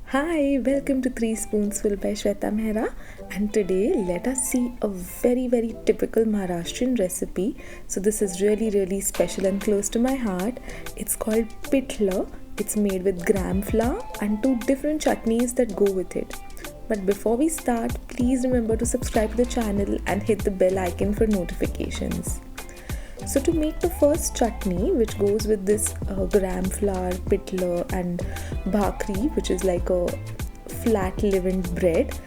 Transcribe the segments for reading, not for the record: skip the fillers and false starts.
Hi, welcome to Three Spoonsful by Shweta Mehra, and today let us see a very typical Maharashtrian recipe. So this is really special and close to my heart. It's called pitla. It's made with gram flour and two different chutneys that go with it. But before we start, please remember to subscribe to the channel and hit the bell icon for notifications. So to make the first chutney, which goes with this gram flour, pitla and bhakri, which is like a flat leavened bread,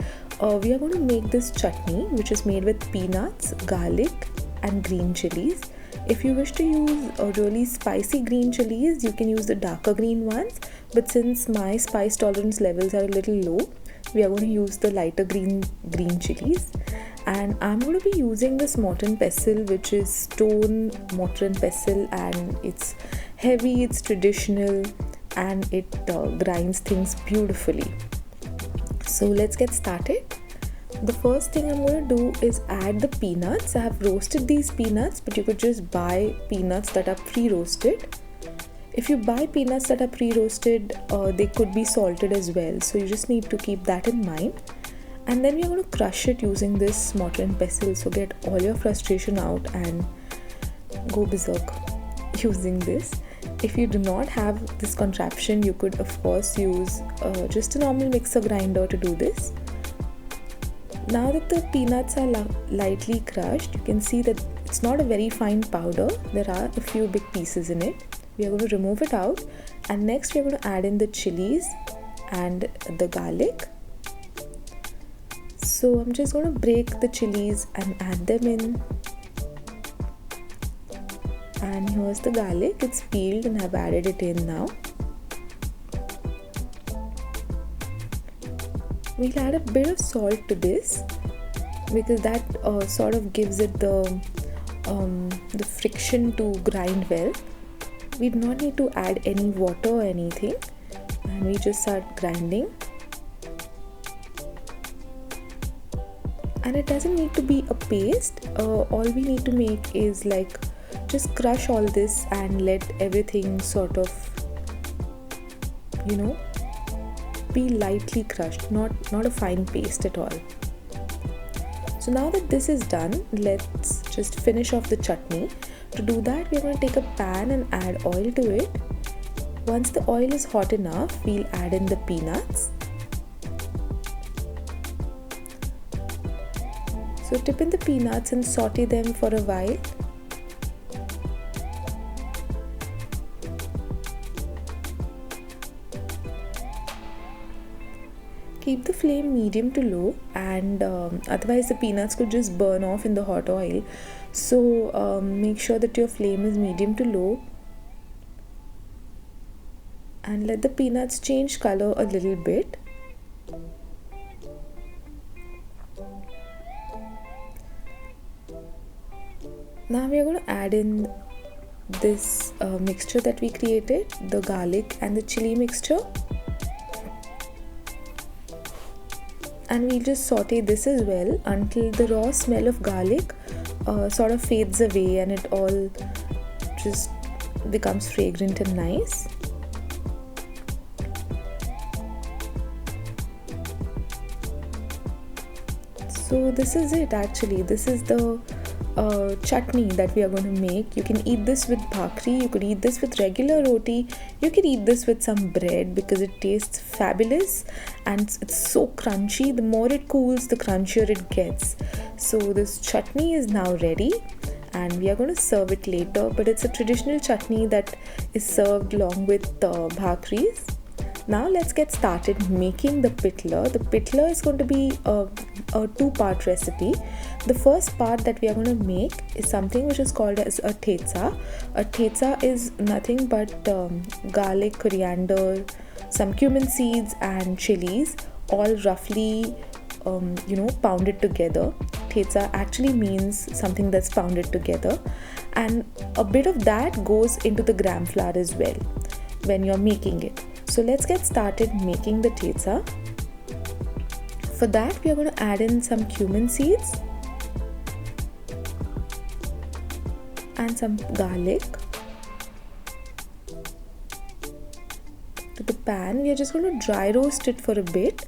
we are going to make this chutney, which is made with peanuts, garlic and green chilies. If you wish to use really spicy green chilies, you can use the darker green ones, but since my spice tolerance levels are a little low, we are going to use the lighter green chilies. And I'm going to be using this mortar and pestle, which is stone mortar and pestle, and it's heavy, it's traditional, and it grinds things beautifully. So let's get started. The first thing I'm going to do is add the peanuts. I have roasted these peanuts, but you could just buy peanuts that are pre-roasted. If you buy peanuts that are pre-roasted, they could be salted as well, so you just need to keep that in mind. And then we're going to crush it using this mortar and pestle. So get all your frustration out and go berserk using this. If you do not have this contraption, you could of course use just a normal mixer grinder to do this. Now that the peanuts are lightly crushed, you can see that it's not a very fine powder. There are a few big pieces in it. We are going to remove it out, and next we are going to add in the chilies and the garlic. So I'm just going to break the chilies and add them in. And here's the garlic. It's peeled and I've added it in now. We'll add a bit of salt to this because that sort of gives it the friction to grind well. We do not need to add any water or anything, and we just start grinding. And it doesn't need to be a paste. All we need to make is like just crush all this and let everything sort of, be lightly crushed, not a fine paste at all. So now that this is done, let's just finish off the chutney. To do that, we're going to take a pan and add oil to it. Once the oil is hot enough, we'll add in the peanuts. So dip in the peanuts and saute them for a while. Keep the flame medium to low, and otherwise the peanuts could just burn off in the hot oil. So make sure that your flame is medium to low and let the peanuts change color a little bit. Now we are going to add in this mixture that we created, the garlic and the chili mixture, and we'll just saute this as well until the raw smell of garlic sort of fades away and it all just becomes fragrant and nice. So this is it actually. This is the chutney that we are going to make. You can eat this with bhakri, you could eat this with regular roti, you can eat this with some bread because it tastes fabulous and it's so crunchy. The more it cools, the crunchier it gets. So this chutney is now ready and we are going to serve it later, but it's a traditional chutney that is served along with bhakris. Now let's get started making the pitla. The pitla is going to be a two-part recipe. The first part that we are going to make is something which is called as a thetsa. A thetsa is nothing but garlic, coriander, some cumin seeds and chilies, all roughly pounded together. Thetsa actually means something that's pounded together, and a bit of that goes into the gram flour as well when you're making it. So let's get started making the thetsa. For that, we are going to add in some cumin seeds and some garlic. To the pan, we are just going to dry roast it for a bit,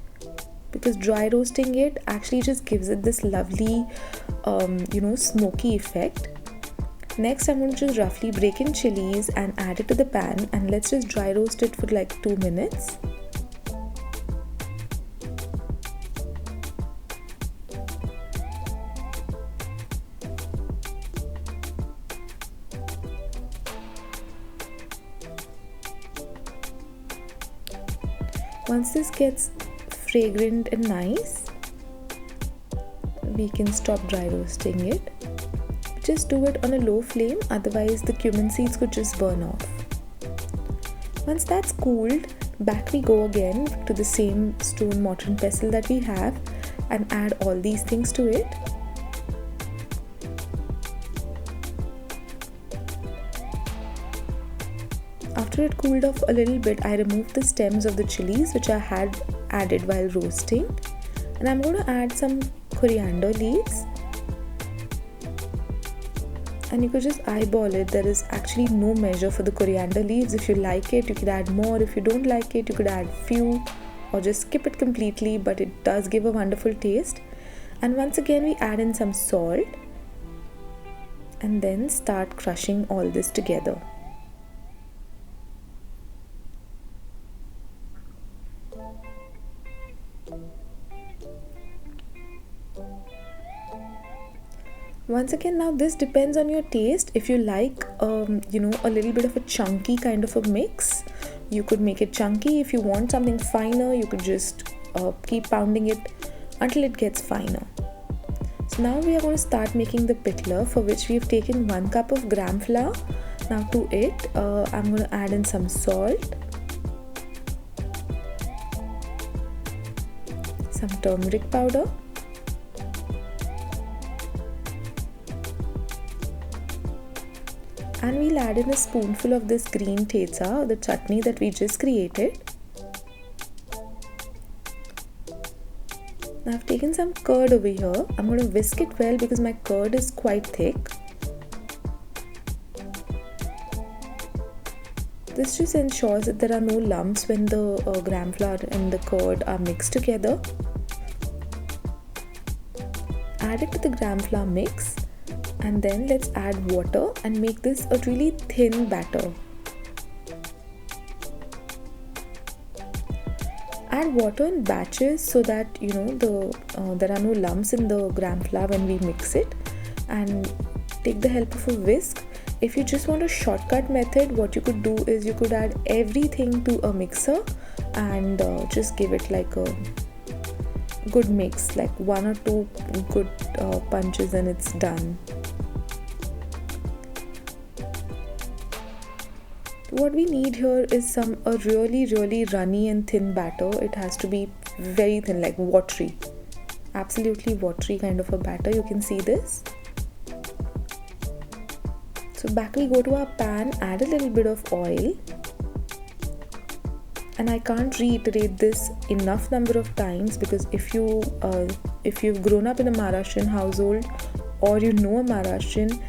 because dry roasting it actually just gives it this lovely smoky effect. Next, I'm going to just roughly break in chilies and add it to the pan, and let's just dry roast it for like 2 minutes. Once this gets fragrant and nice, we can stop dry roasting it. Just do it on a low flame, otherwise the cumin seeds could just burn off. Once that's cooled, back we go again to the same stone mortar and pestle that we have and add all these things to it. After it cooled off a little bit, I removed the stems of the chilies which I had added while roasting, and I'm going to add some coriander leaves, and you could just eyeball it. There is actually no measure for the coriander leaves. If you like it, you could add more. If you don't like it, you could add few or just skip it completely, but it does give a wonderful taste. And once again we add in some salt and then start crushing all this together. Once again, now this depends on your taste. If you like a little bit of a chunky kind of a mix, you could make it chunky. If you want something finer, you could just keep pounding it until it gets finer. So now we are going to start making the pitla, for which we have taken 1 cup of gram flour. Now to it, I'm going to add in some salt, some turmeric powder, and we'll add in a spoonful of this green thetsa, the chutney that we just created. Now I've taken some curd over here. I'm going to whisk it well because my curd is quite thick. This just ensures that there are no lumps when the gram flour and the curd are mixed together. Add it to the gram flour mix, and then let's add water and make this a really thin batter. Add water in batches so that there are no lumps in the gram flour when we mix it, and take the help of a whisk. If you just want a shortcut method, what you could do is you could add everything to a mixer and just give it like a good mix, like 1 or 2 good punches, and it's done. What we need here is a really runny and thin batter. It has to be very thin, like watery, absolutely watery kind of a batter. You can see this. So back we go to our pan, add a little bit of oil, and I can't reiterate this enough number of times, because if you've grown up in a Maharashtrian household or you know a Maharashtrian,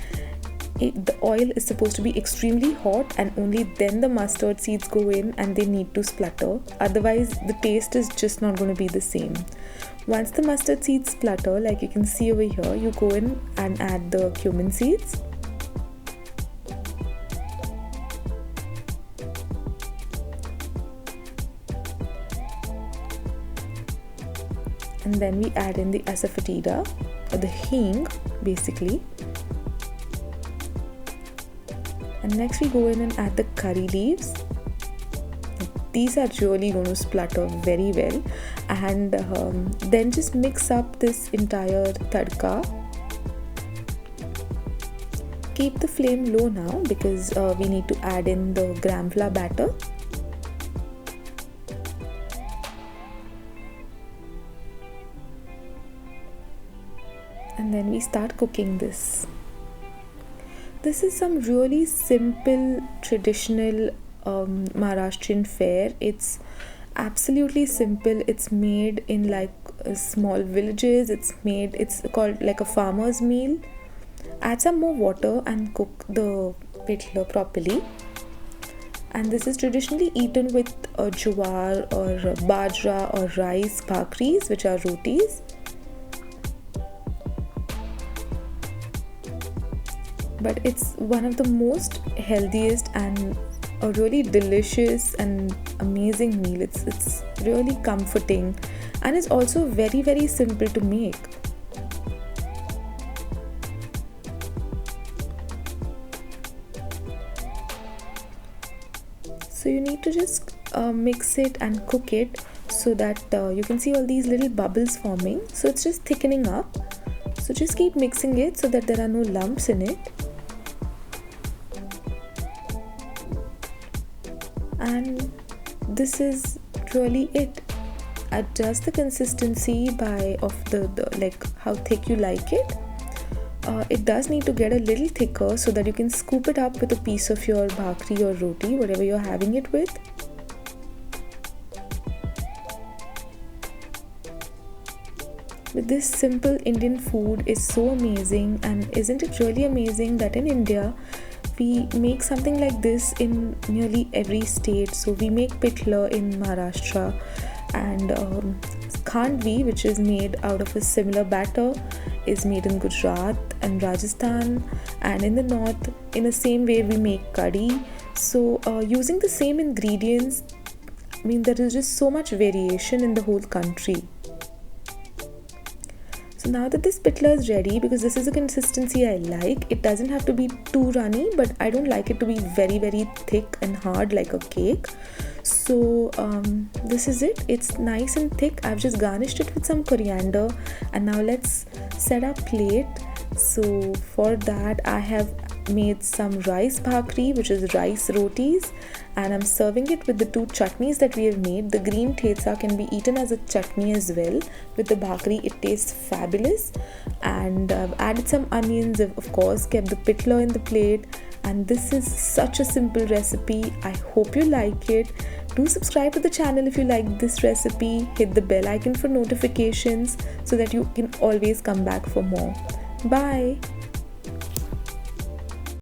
the oil is supposed to be extremely hot, and only then the mustard seeds go in and they need to splutter. Otherwise the taste is just not going to be the same. Once the mustard seeds splutter, like you can see over here, you go in and add the cumin seeds. And then we add in the asafoetida, or the hing basically. And next we go in and add the curry leaves. These are really going to splutter very well. And then just mix up this entire tadka. Keep the flame low now, because we need to add in the gram flour batter. And then we start cooking this. This is some really simple, traditional Maharashtrian fare. It's absolutely simple. It's made in like small villages. It's called like a farmer's meal. Add some more water and cook the pitla properly. and this is traditionally eaten with jowar or bajra or rice bhakris, which are rotis. But it's one of the most healthiest and a really delicious and amazing meal. It's really comforting, and it's also very, very simple to make. So you need to just mix it and cook it so that you can see all these little bubbles forming. So it's just thickening up. So just keep mixing it so that there are no lumps in it. And this is really it. Adjust the consistency of the like how thick you like it. It does need to get a little thicker so that you can scoop it up with a piece of your bhakri or roti, whatever you're having it with. But this simple Indian food is so amazing, and isn't it really amazing that in India we make something like this in nearly every state. So we make pitla in Maharashtra, and khandvi, which is made out of a similar batter, is made in Gujarat and Rajasthan, and in the north in the same way we make curry. So using the same ingredients, I mean, there is just so much variation in the whole country. So now that this pitla is ready, because this is a consistency I like, it doesn't have to be too runny, but I don't like it to be very, very thick and hard like a cake. So this is it. It's nice and thick. I've just garnished it with some coriander, and now let's set our plate. So for that I have made some rice bhakri, which is rice rotis, and I'm serving it with the two chutneys that we have made. The green thetsa can be eaten as a chutney as well. With the bhakri, it tastes fabulous. And I've added some onions, of course, kept the pitla in the plate. And this is such a simple recipe. I hope you like it. Do subscribe to the channel if you like this recipe. Hit the bell icon for notifications so that you can always come back for more. Bye.